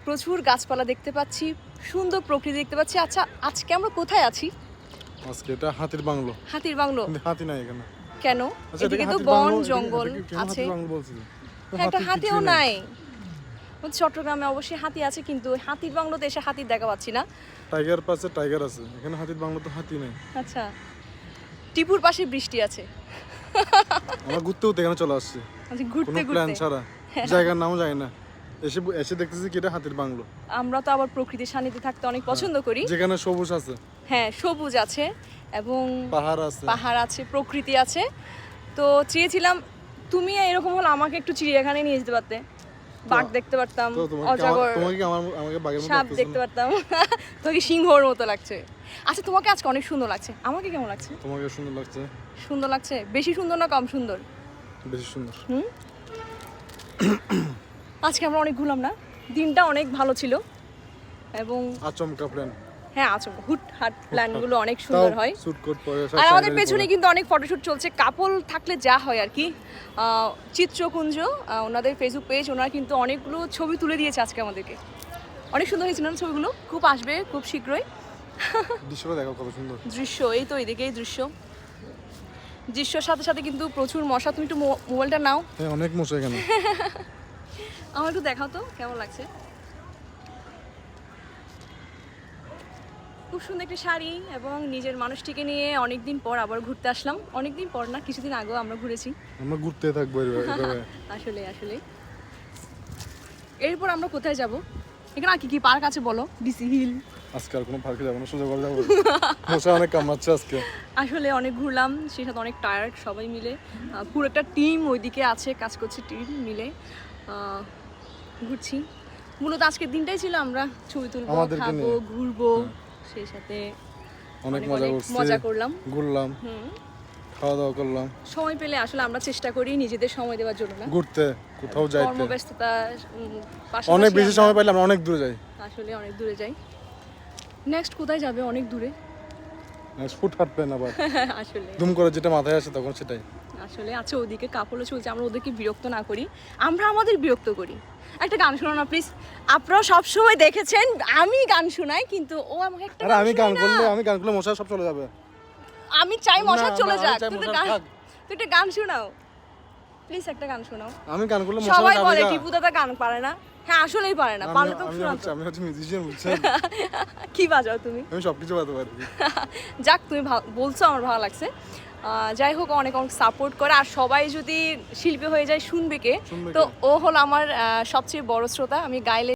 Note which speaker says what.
Speaker 1: প্রচুর গাছপালা দেখতে পাচ্ছি, সুন্দর প্রকৃতি দেখতে পাচ্ছি। আচ্ছা, আজকে আমরা কোথায় আছি?
Speaker 2: আজকে এটা হাতির বাংলো।
Speaker 1: হাতির বাংলো?
Speaker 2: কিন্তু হাতি নাই এখানে।
Speaker 1: কেন? এদিকে তো বন জঙ্গল আছে। হ্যাঁ, একটা হাতিও নাই। চট্টগ্রামে অবশ্যই হাতি আছে, কিন্তু হাতির বাংলোতে এসে হাতির দেখা পাচ্ছি না।
Speaker 2: টাইগার পাশে টাইগার আছে, এখানে হাতির বাংলো তো হাতি নাই।
Speaker 1: আচ্ছা, টিপুর পাশে বৃষ্টি আছে।
Speaker 2: আমরা ঘুরতে ঘুরতে এখানে চলে আসছি,
Speaker 1: আচ্ছা, ঘুরতে
Speaker 2: কোনো প্ল্যান
Speaker 1: ঘুরতে
Speaker 2: ছাড়া, জায়গার নামও জানি না। এসে এসে দেখতেছি কি এটা হাতির বাংলো।
Speaker 1: আমরা তো আবার প্রকৃতির সান্নিধ্যে থাকতে অনেক পছন্দ করি,
Speaker 2: যেখানে সবুজ আছে।
Speaker 1: হ্যাঁ, সবুজ আছে এবং পাহাড় আছে, প্রকৃতি আছে। তো চেয়েছিলাম তুমি এরকম হলে আমাকে একটু চিড়িয়াখানায় নিয়ে যেতে পারতে, বাঘ দেখতে পারতাম, অজগর, সাপ দেখতে পারতাম। তোমাকে সিংহর মতো লাগছে। আচ্ছা, তোমাকে আজকে অনেক সুন্দর লাগছে। আমাকে কেমন লাগছে?
Speaker 2: তোমাকে সুন্দর লাগছে।
Speaker 1: সুন্দর লাগছে? বেশি সুন্দর না কম সুন্দর?
Speaker 2: বেশি সুন্দর।
Speaker 1: আজকে আমরা অনেক ঘুরলাম না, দিনটা অনেক ভালো ছিল এবং
Speaker 2: আচমকা প্ল্যান।
Speaker 1: হ্যাঁ, আচমকা হুটহাট প্ল্যানগুলো অনেক সুন্দর হয়।
Speaker 2: শুট কোট পরে
Speaker 1: আর আমাদের পেছনে কিন্তু অনেক ফটোশুট চলছে। কাপল থাকলে যা হয় আর কি। চিত্রকুঞ্জ, ওনাদের ফেসবুক পেজ, ওনারা কিন্তু অনেকগুলো ছবি তুলে দিয়েছে আজকে আমাদেরকে। অনেক সুন্দর হয়েছিল না ছবিগুলো? খুব আসবে খুব শীঘ্রই।
Speaker 2: দৃশ্যটা দেখো কত সুন্দর।
Speaker 1: দৃশ্য এই তো, এদিকেই দৃশ্যর সাথে সাথে কিন্তু প্রচুর মশা। তুমি একটু মোবাইলটা নাও।
Speaker 2: হ্যাঁ, অনেক মশা এখানে।
Speaker 1: আমার একটু দেখাও তো কেমন লাগছে। খুব সুন্দর একটা শাড়ি এবং নিজের মানুষটিকে নিয়ে অনেকদিন পর আবার ঘুরতে আসলাম। অনেকদিন পর না, কিছুদিন আগেও আমরা ঘুরেছি।
Speaker 2: আমরা ঘুরতে থাকবো এইভাবে।
Speaker 1: আসলে এরপর আমরা কোথায় যাব? এখানে আর কি পার্ক আছে বলো? DC Hill.
Speaker 2: আজকে আর কোনো পার্কে যাবো না, সোজা করে যাবো। মশা অনেক কামড়াচ্ছে আজকে।
Speaker 1: আসলে অনেক ঘুরলাম, সেই সাথে অনেক টায়ার্ড সবাই মিলে। পুরো একটা টিম ওইদিকে আছে, কাজ করছে, টিম মিলে ঘুরছি। মূলত আজকের দিনটাই ছিল আমরা ছবি তুলবো, খাবো, ঘুরবো, সেই সাথে
Speaker 2: অনেক
Speaker 1: মজা করলাম,
Speaker 2: ঘুরলাম, খাওয়া দাওয়া করলাম।
Speaker 1: সময় পেলে আসলে আমরা চেষ্টা করি নিজেদের সময় দেওয়ার জন্য, না
Speaker 2: ঘুরতে, কোথাও যাইতে।
Speaker 1: কর্মব্যস্ততা
Speaker 2: অনেক বেশি সময় পাইলে আমরা অনেক দূরে যাই।
Speaker 1: আসলে অনেক দূরে যাই। নেক্সট কোথায় যাবে? অনেক দূরে।
Speaker 2: নেক্সট ফুটহাট প্ল্যান আবার।
Speaker 1: আসলে
Speaker 2: দুম করে যেটা মাথায় আসে তখন সেটাই।
Speaker 1: আসলে আচ্ছা, ওদিকে কাপড়ও চলছে, আমরা ওদেরকে বিরক্ত না করি, আমরা আমাদের বিরক্ত করি। একটা গান শোনাও না প্লিজ। আপনারা সবসময় দেখেছেন আমি গান শোনাই, কিন্তু ও আমাকে একটা গান
Speaker 2: আমি গান করলে মশা সব চলে যাবে।
Speaker 1: আমি চাই মশা চলে যাক। তুই একটা গান শোনাও প্লিজ, একটা গান শোনাও।
Speaker 2: আমি গান করলে মশা
Speaker 1: সবাই বলে টিপু দাদা গান পারে না। হ্যাঁ, আসলেই পারে না, পারলে তো শোনাতো।
Speaker 2: আমি হচ্ছে মিউজিশিয়ান, বুঝছেন?
Speaker 1: কি বাজাও তুমি?
Speaker 2: আমি সবকিছু বাজাতে পারি।
Speaker 1: যাক, তুমি বলছো, আমার ভালো লাগছে। যাই হোক, অনেক অনেক সাপোর্ট করে। আর সবাই যদি শিল্পী হয়ে যায় শুনবে কে? তো ও হলো আমার সবচেয়ে বড় শ্রোতা। আমি গাইলে